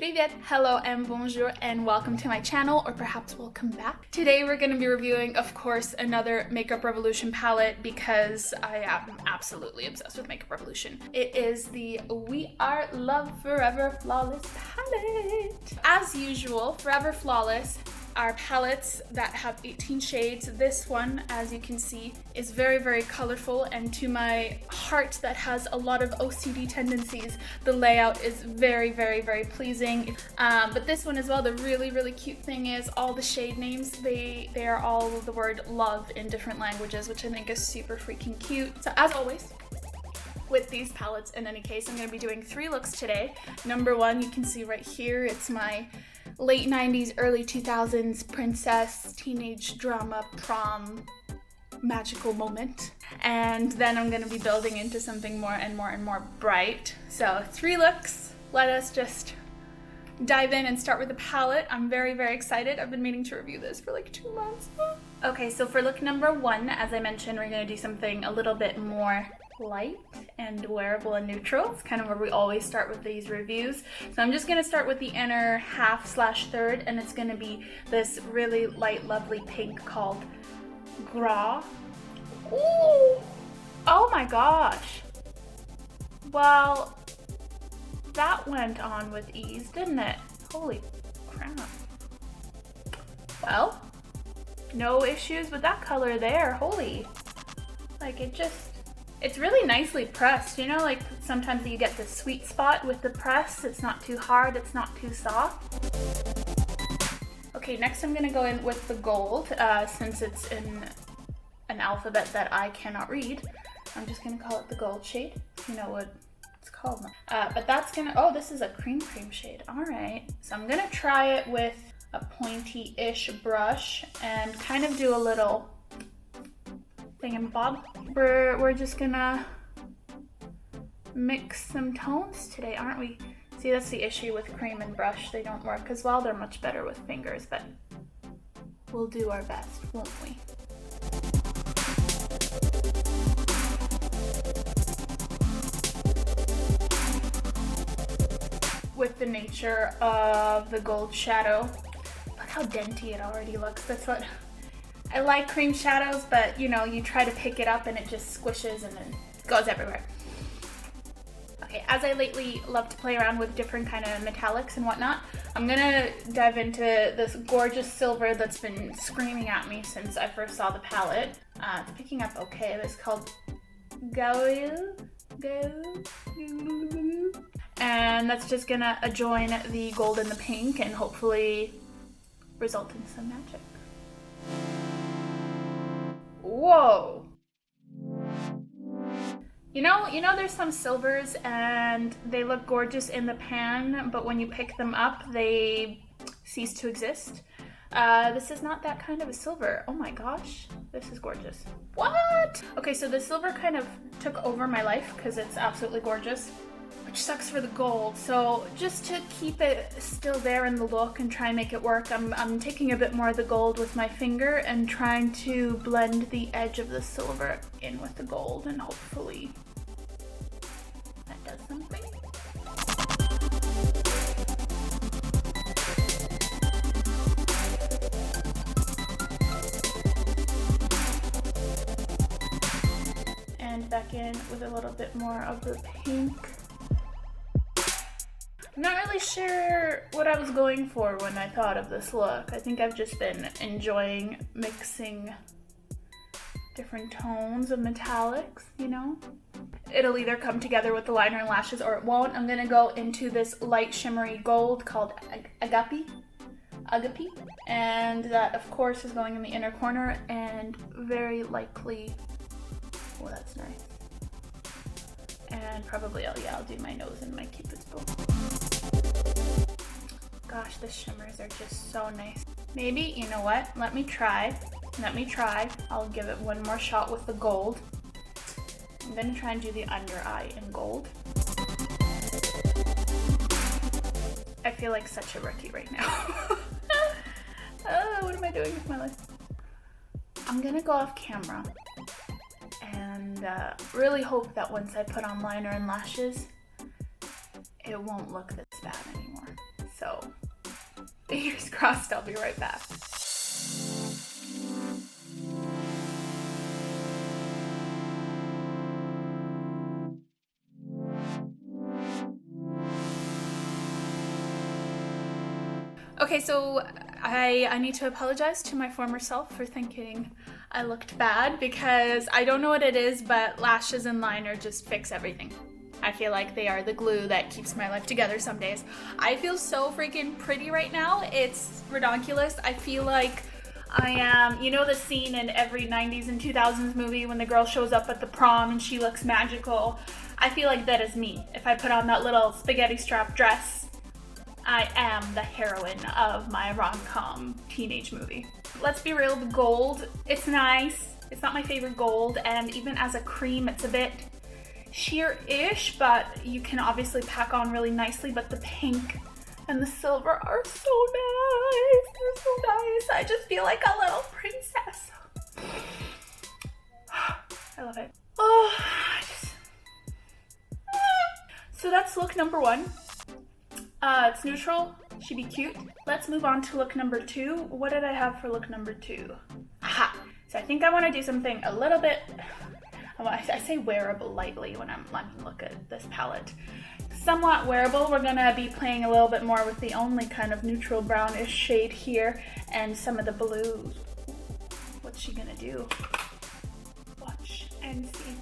Привет, hello, and bonjour, and welcome to my channel, or perhaps welcome back. Today we're going to be reviewing, of course, another Makeup Revolution palette because I am absolutely obsessed with Makeup Revolution. It is the We Are Love Forever Flawless palette. As usual, Forever Flawless are palettes that have 18 shades. This one, as you can see, is very, very colorful, and to my heart that has a lot of OCD tendencies, the layout is very, very, very pleasing. But this one as well, the really, really cute thing is all the shade names, they are all the word love in different languages, which I think is super freaking cute. So as always, with these palettes, in any case, I'm going to be doing 3 looks today. Number 1, you can see right here, it's my late 90s, early 2000s princess, teenage drama, prom, magical moment. And then I'm going to be building into something more and more and more bright. So 3 looks. Let us just dive in and start with the palette. I'm very, very excited. I've been meaning to review this for like 2 months. Okay, so for look number 1, as I mentioned, we're going to do something a little bit more light and wearable and neutral. It's kind of where we always start with these reviews. So I'm just going to start with the inner half/third, and it's going to be this really light, lovely pink called Gras. Ooh! Oh my gosh! Well, that went on with ease, didn't it? Holy crap. Well, no issues with that color there. Holy. Like, it's really nicely pressed, you know, like sometimes you get this sweet spot with the press. It's not too hard, it's not too soft. Okay, next I'm gonna go in with the gold, since it's in an alphabet that I cannot read. I'm just gonna call it the gold shade. You know what it's called. But that's gonna, oh, this is a cream shade. All right, so I'm gonna try it with a pointy-ish brush and kind of do a little thingamabob. We're just gonna mix some tones today, aren't we? See, that's the issue with cream and brush. They don't work as well. They're much better with fingers, but we'll do our best, won't we? With the nature of the gold shadow, look how denty it already looks. That's what I like, cream shadows, but you know, you try to pick it up and it just squishes and then goes everywhere. Okay, as I lately love to play around with different kind of metallics and whatnot, I'm gonna dive into this gorgeous silver that's been screaming at me since I first saw the palette. It's picking up okay. It's called Go. And that's just gonna join the gold and the pink and hopefully result in some magic. Whoa. You know there's some silvers and they look gorgeous in the pan, but when you pick them up, they cease to exist. This is not that kind of a silver. Oh my gosh, this is gorgeous. What? Okay, so the silver kind of took over my life because it's absolutely gorgeous, which sucks for the gold. So just to keep it still there in the look and try and make it work, I'm taking a bit more of the gold with my finger and trying to blend the edge of the silver in with the gold, and hopefully that does something. And back in with a little bit more of the pink. I'm not really sure what I was going for when I thought of this look. I think I've just been enjoying mixing different tones of metallics, you know? It'll either come together with the liner and lashes or it won't. I'm gonna go into this light shimmery gold called Agape. And that, of course, is going in the inner corner and very likely, oh, that's nice. And probably, I'll do my nose and my cupid's bow. Gosh, the shimmers are just so nice. Maybe, you know what? Let me try. I'll give it one more shot with the gold. I'm gonna try and do the under eye in gold. I feel like such a rookie right now. What am I doing with my life? I'm gonna go off camera and really hope that once I put on liner and lashes, it won't look this bad anymore. Fingers crossed, I'll be right back. Okay, so I need to apologize to my former self for thinking I looked bad, because I don't know what it is, but lashes and liner just fix everything. I feel like they are the glue that keeps my life together some days. I feel so freaking pretty right now. It's ridiculous. I feel like I am, you know the scene in every 90s and 2000s movie when the girl shows up at the prom and she looks magical? I feel like that is me. If I put on that little spaghetti strap dress, I am the heroine of my rom-com teenage movie. Let's be real, the gold, it's nice. It's not my favorite gold, and even as a cream, it's a bit sheer-ish, but you can obviously pack on really nicely. But the pink and the silver are so nice. They're so nice. I just feel like a little princess. I love it. Oh, so that's look number 1. It's neutral, should be cute. Let's move on to look number 2. What did I have for look number 2? Aha! So I think I want to do something a little bit, I say wearable lightly when I'm let me look at this palette. Somewhat wearable. We're gonna be playing a little bit more with the only kind of neutral brownish shade here and some of the blues. What's she gonna do? Watch and see.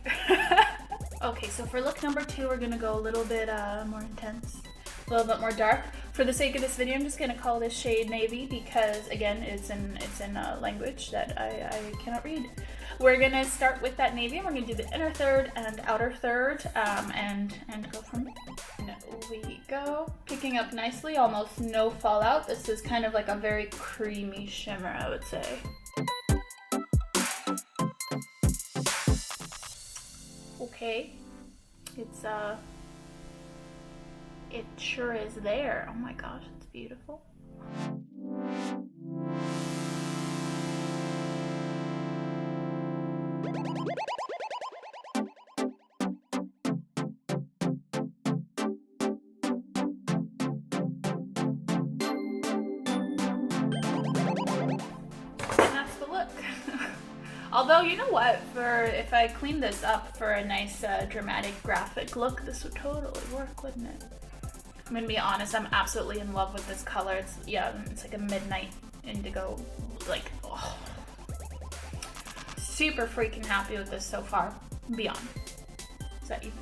Okay, so for look number 2, we're gonna go a little bit more intense. A little bit more dark. For the sake of this video, I'm just gonna call this shade navy because, again, it's in a language that I cannot read. We're gonna start with that navy, and we're gonna do the inner third and outer third, and go from there. We go. Picking up nicely, almost no fallout. This is kind of like a very creamy shimmer, I would say. Okay, it sure is there. Oh my gosh, it's beautiful. And that's the look. Although, you know what, if I clean this up for a nice dramatic graphic look, this would totally work, wouldn't it? I'm gonna be honest, I'm absolutely in love with this color. It's like a midnight indigo, like, oh. Super freaking happy with this so far. Beyond. Is that even?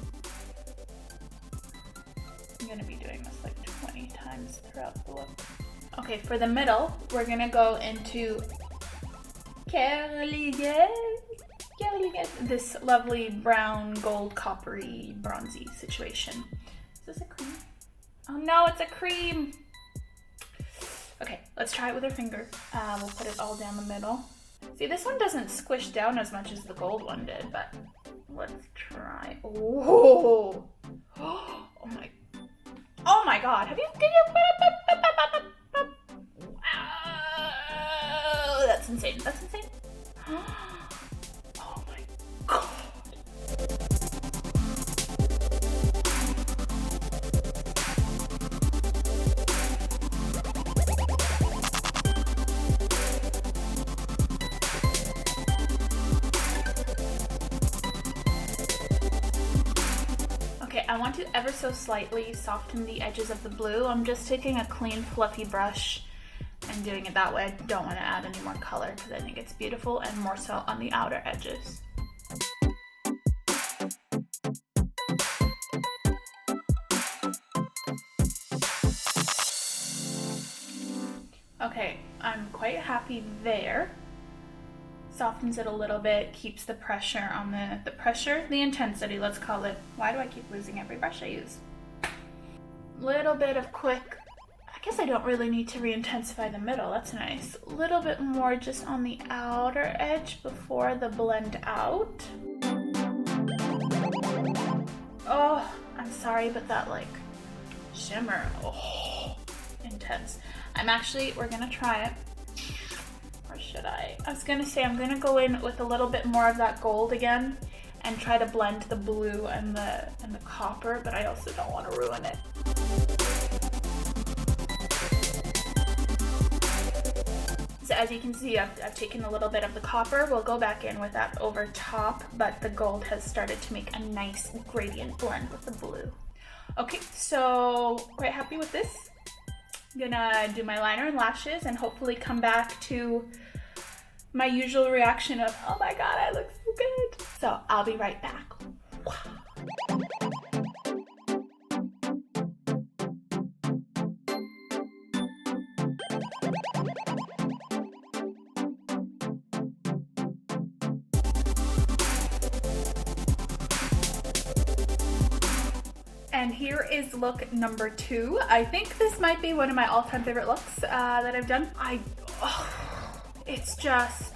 I'm gonna be doing this like 20 times throughout the look. Okay, for the middle, we're gonna go into this lovely brown, gold, coppery, bronzy situation. Is this a cream? Oh no, it's a cream! Okay, let's try it with our finger. We'll put it all down the middle. See, this one doesn't squish down as much as the gold one did, but let's try. Oh! Oh my god, have you? Wow, that's insane, that's insane. Oh my god. Okay, I want to ever so slightly soften the edges of the blue. I'm just taking a clean, fluffy brush and doing it that way. I don't want to add any more color because I think it's beautiful, and more so on the outer edges. Okay, I'm quite happy there. Softens it a little bit, keeps the pressure on the intensity, let's call it. Why do I keep losing every brush I use? Little bit of quick, I guess I don't really need to re-intensify the middle, that's nice. A little bit more just on the outer edge before the blend out. Oh, I'm sorry, but that like shimmer, oh, intense. We're gonna try it. Or should I? I was gonna say I'm gonna go in with a little bit more of that gold again and try to blend the blue and the copper, but I also don't want to ruin it. So as you can see, I've taken a little bit of the copper. We'll go back in with that over top, but the gold has started to make a nice gradient blend with the blue. Okay, so quite happy with this. I'm gonna do my liner and lashes and hopefully come back to my usual reaction of, oh my god, I look so good. So I'll be right back. And here is look number 2. I think this might be one of my all-time favorite looks that I've done. It's just,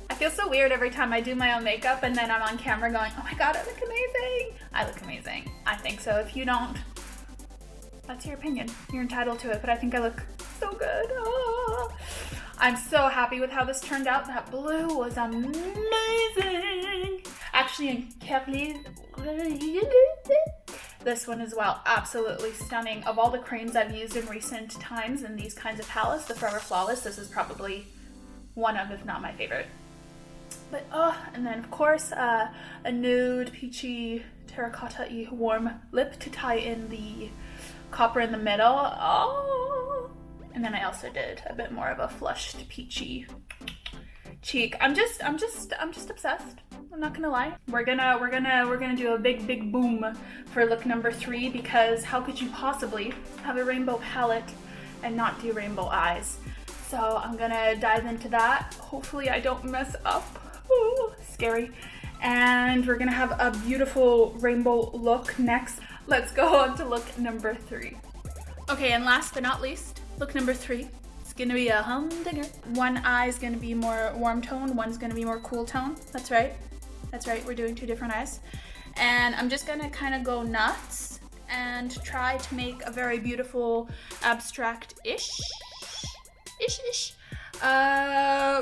I feel so weird every time I do my own makeup and then I'm on camera going, oh my god, I look amazing. I look amazing. I think so. If you don't, that's your opinion. You're entitled to it, but I think I look so good. Oh. I'm so happy with how this turned out. That blue was amazing. Actually, in Kerli, this one as well, absolutely stunning. Of all the creams I've used in recent times in these kinds of palettes, the Forever Flawless, this is probably one of, if not my favorite. But and then of course a nude peachy terracotta-y warm lip to tie in the copper in the middle. Oh, and then I also did a bit more of a flushed peachy cheek. I'm just obsessed. I'm not gonna lie. We're gonna do a big boom for look number 3, because how could you possibly have a rainbow palette and not do rainbow eyes? So I'm gonna dive into that. Hopefully I don't mess up. Ooh, scary. And we're gonna have a beautiful rainbow look next. Let's go on to look number 3. Okay, and last but not least, look number 3. It's gonna be a humdinger. One eye is gonna be more warm tone, one's gonna be more cool tone. That's right. That's right, we're doing 2 different eyes. And I'm just gonna kind of go nuts and try to make a very beautiful abstract-ish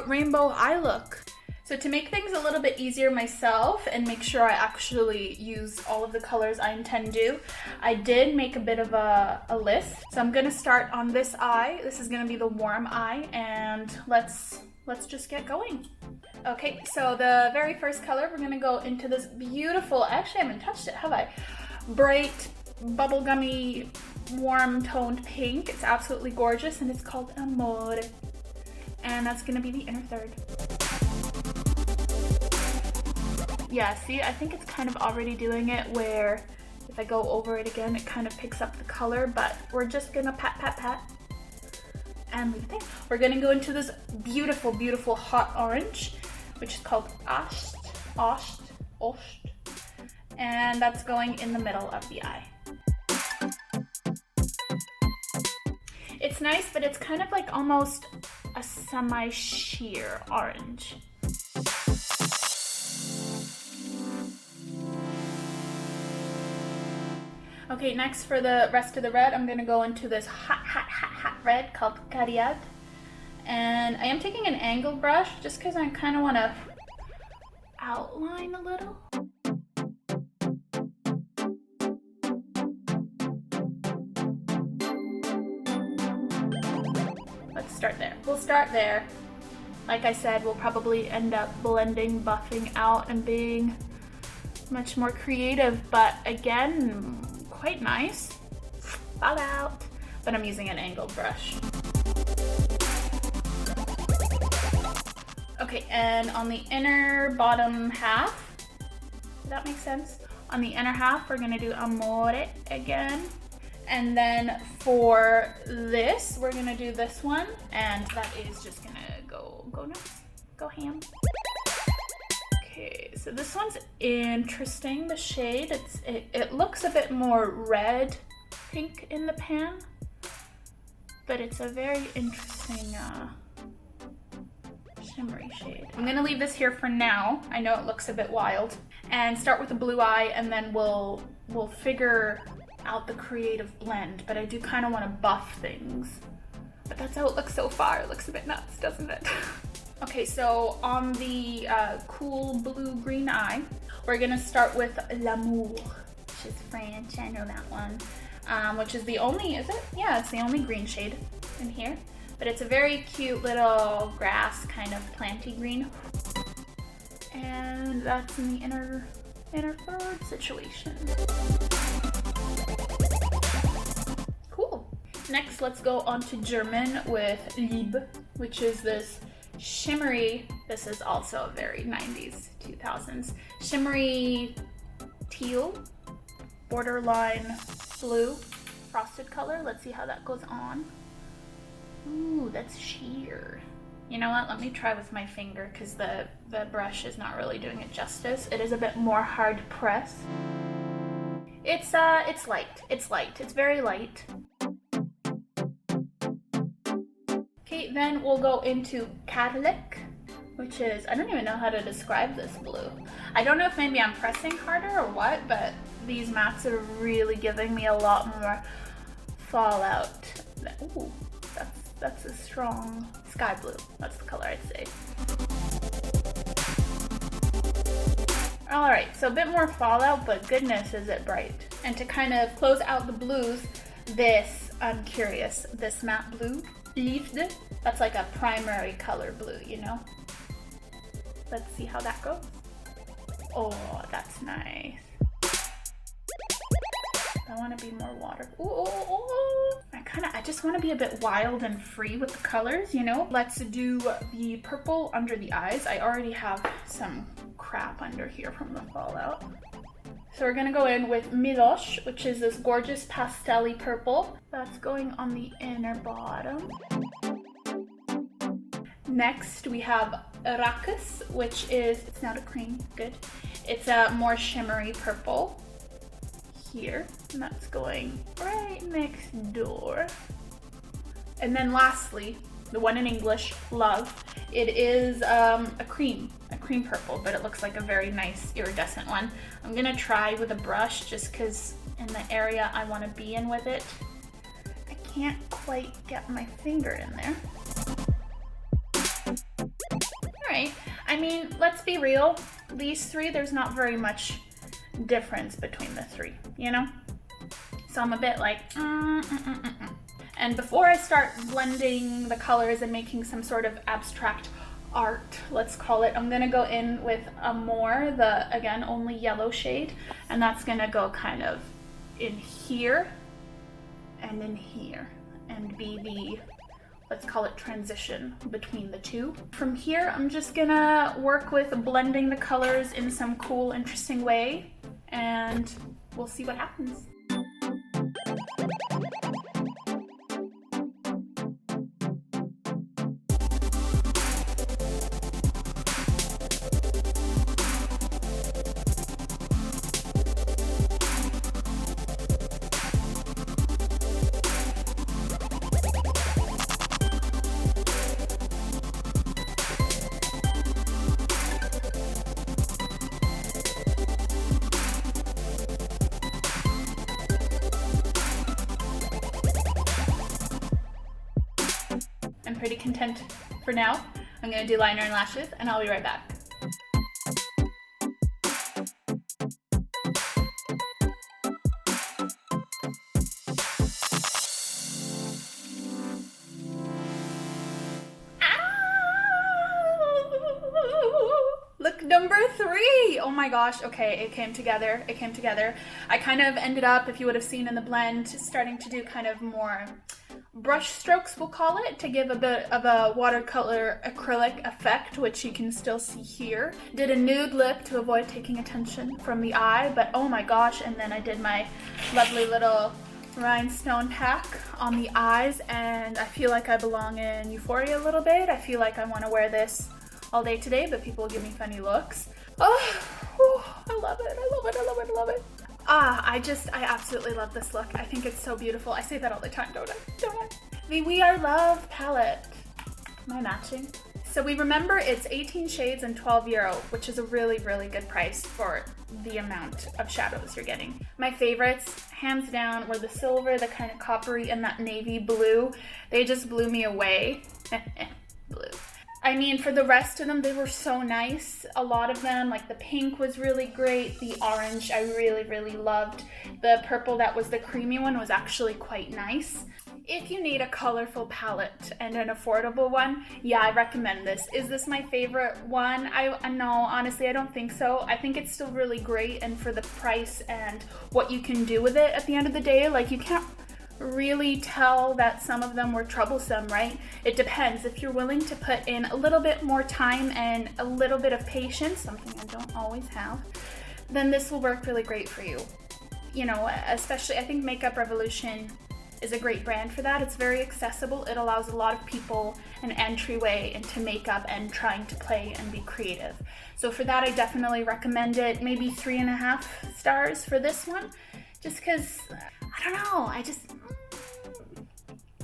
rainbow eye look. So to make things a little bit easier myself and make sure I actually use all of the colors I intend to, I did make a bit of a list. So I'm gonna start on this eye. This is gonna be the warm eye, and let's just get going. Okay, so the very first color, we're gonna go into this beautiful, actually I haven't touched it, have I? Bright, bubblegummy, warm toned pink. It's absolutely gorgeous and it's called Amore. And that's gonna be the inner third. Yeah, see, I think it's kind of already doing it where if I go over it again, it kind of picks up the color, but we're just gonna pat. And leave it there. We're gonna go into this beautiful hot orange, which is called Osht. And that's going in the middle of the eye. It's nice, but it's kind of like almost a semi-sheer orange. Okay, next for the rest of the red, I'm gonna go into this hot red called Cariad. And I am taking an angled brush just because I kind of want to outline a little. Let's start there. We'll start there. Like I said, we'll probably end up blending, buffing out, and being much more creative, but again, quite nice. Fall out. But I'm using an angled brush. Okay, and on the inner bottom half, does that make sense? On the inner half, we're gonna do Amore again. And then for this, we're gonna do this one, and that is just gonna go nuts, go ham. Okay, so this one's interesting, the shade. It looks a bit more red pink in the pan, but it's a very interesting shimmery shade. I'm gonna leave this here for now. I know it looks a bit wild. And start with the blue eye, and then we'll figure out the creative blend, but I do kind of want to buff things. But that's how it looks so far. It looks a bit nuts, doesn't it? Okay, so on the cool blue-green eye, we're gonna start with L'amour, which is French, I know that one. Which is the only, is it? Yeah, it's the only green shade in here. but it's a very cute little grass kind of planty green. And that's in the inner third situation. Cool. Next, let's go on to German with Liebe, which is this shimmery, this is also very 90s, 2000s, shimmery teal, borderline blue, frosted color. Let's see how that goes on. Ooh, that's sheer. You know what, let me try with my finger because the brush is not really doing it justice. It is a bit more hard press. It's light, it's very light. Okay, then we'll go into Cadillac, which is, I don't even know how to describe this blue. I don't know if maybe I'm pressing harder or what, but these mattes are really giving me a lot more fallout. Ooh, that's a strong sky blue. That's the color I'd say. All right, so a bit more fallout, but goodness is it bright. And to kind of close out the blues, this, I'm curious, this matte blue, Liefde, that's like a primary color blue, you know? Let's see how that goes. Oh, that's nice. I want to be more water. Ooh, I just want to be a bit wild and free with the colors, you know? Let's do the purple under the eyes. I already have some crap under here from the fallout. So we're gonna go in with Milosh, which is this gorgeous pastel-y purple. That's going on the inner bottom. Next we have Rakus, which is, it's not a cream, good. It's a more shimmery purple here, and that's going right next door. And then lastly, the one in English, Love. It is a cream purple, but it looks like a very nice iridescent one. I'm gonna try with a brush just because in the area I want to be in with it, I can't quite get my finger in there. Alright, I mean, let's be real. These three, there's not very much difference between the three, you know? So I'm a bit like, And before I start blending the colors and making some sort of abstract art, let's call it, I'm gonna go in with Amore, the, again, only yellow shade, and that's gonna go kind of in here and in here and be the, let's call it, transition between the two. From here, I'm just gonna work with blending the colors in some cool, interesting way, and we'll see what happens. I'm pretty content for now. I'm gonna do liner and lashes, and I'll be right back. Look, number 3. Oh my gosh, okay, it came together. I kind of ended up, if you would have seen in the blend, starting to do kind of more brush strokes, we'll call it, to give a bit of a watercolor acrylic effect, which you can still see here. Did a nude lip to avoid taking attention from the eye, but oh my gosh, and then I did my lovely little rhinestone pack on the eyes, and I feel like I belong in Euphoria a little bit. I feel like I want to wear this all day today, but people give me funny looks. Oh, I love it, I love it, I love it, I love it. I absolutely love this look. I think it's so beautiful. I say that all the time, don't I? The We Are Love palette. Am I matching? So we remember it's 18 shades and €12, which is a really, really good price for the amount of shadows you're getting. My favorites, hands down, were the silver, the kind of coppery, and that navy blue. They just blew me away. Blue. I mean, for the rest of them, they were so nice. A lot of them, like the pink was really great. The orange, I really, really loved. The purple that was the creamy one was actually quite nice. If you need a colorful palette and an affordable one, yeah, I recommend this. Is this my favorite one? No, honestly, I don't think so. I think it's still really great, and for the price and what you can do with it at the end of the day, like, you can't really tell that some of them were troublesome, right? It depends. If you're willing to put in a little bit more time and a little bit of patience, something I don't always have, then this will work really great for you. You know, especially I think Makeup Revolution is a great brand for that. It's very accessible. It allows a lot of people an entryway into makeup and trying to play and be creative. So for that, I definitely recommend it. Maybe 3.5 stars for this one, just because, I don't know,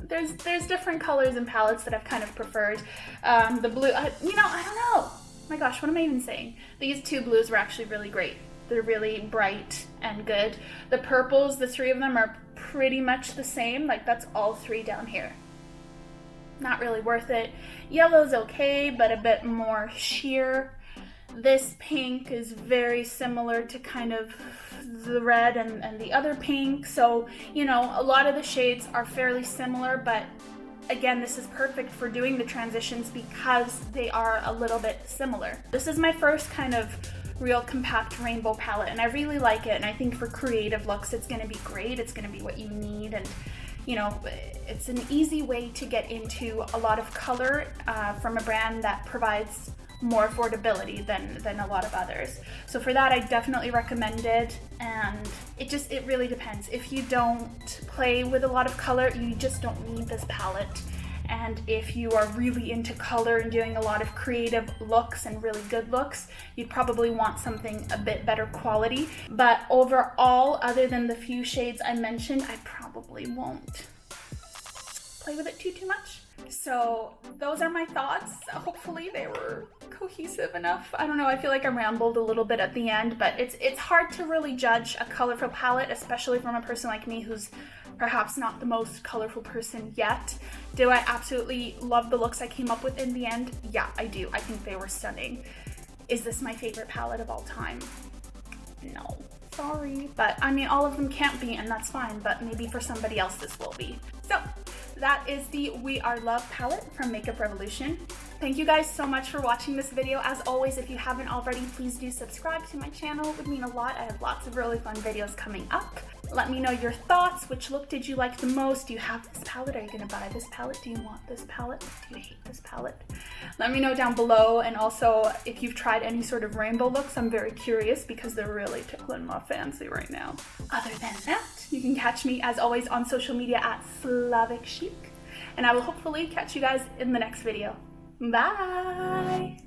there's different colors and palettes that I've kind of preferred. The blue, I don't know. My gosh, what am I even saying? These two blues were actually really great. They're really bright and good. The purples, the three of them are pretty much the same. Like, that's all three down here. Not really worth it. Yellow's okay, but a bit more sheer. This pink is very similar to kind of the red and the other pink. So, you know, a lot of the shades are fairly similar, but again, this is perfect for doing the transitions because they are a little bit similar. This is my first kind of real compact rainbow palette, and I really like it, and I think for creative looks it's going to be great. It's going to be what you need, and you know, it's an easy way to get into a lot of color from a brand that provides more affordability than a lot of others. So for that, I definitely recommend it, and it really depends. If you don't play with a lot of color, you just don't need this palette. And if you are really into color and doing a lot of creative looks and really good looks, you'd probably want something a bit better quality. But overall, other than the few shades I mentioned, I probably won't play with it too much. So those are my thoughts. Hopefully they were cohesive enough. I don't know, I feel like I rambled a little bit at the end, but it's hard to really judge a colorful palette, especially from a person like me who's perhaps not the most colorful person yet. Do I absolutely love the looks I came up with in the end? Yeah, I do. I think they were stunning. Is this my favorite palette of all time? No, sorry. But I mean, all of them can't be, and that's fine, but maybe for somebody else this will be. So that is the We Are Love palette from Makeup Revolution. Thank you guys so much for watching this video. As always, if you haven't already, please do subscribe to my channel. It would mean a lot. I have lots of really fun videos coming up. Let me know your thoughts. Which look did you like the most? Do you have this palette? Are you gonna buy this palette? Do you want this palette? Do you hate this palette? Let me know down below. And also, if you've tried any sort of rainbow looks, I'm very curious because they're really tickling my fancy right now. Other than that, you can catch me as always on social media at Slavic Chic. And I will hopefully catch you guys in the next video. Bye!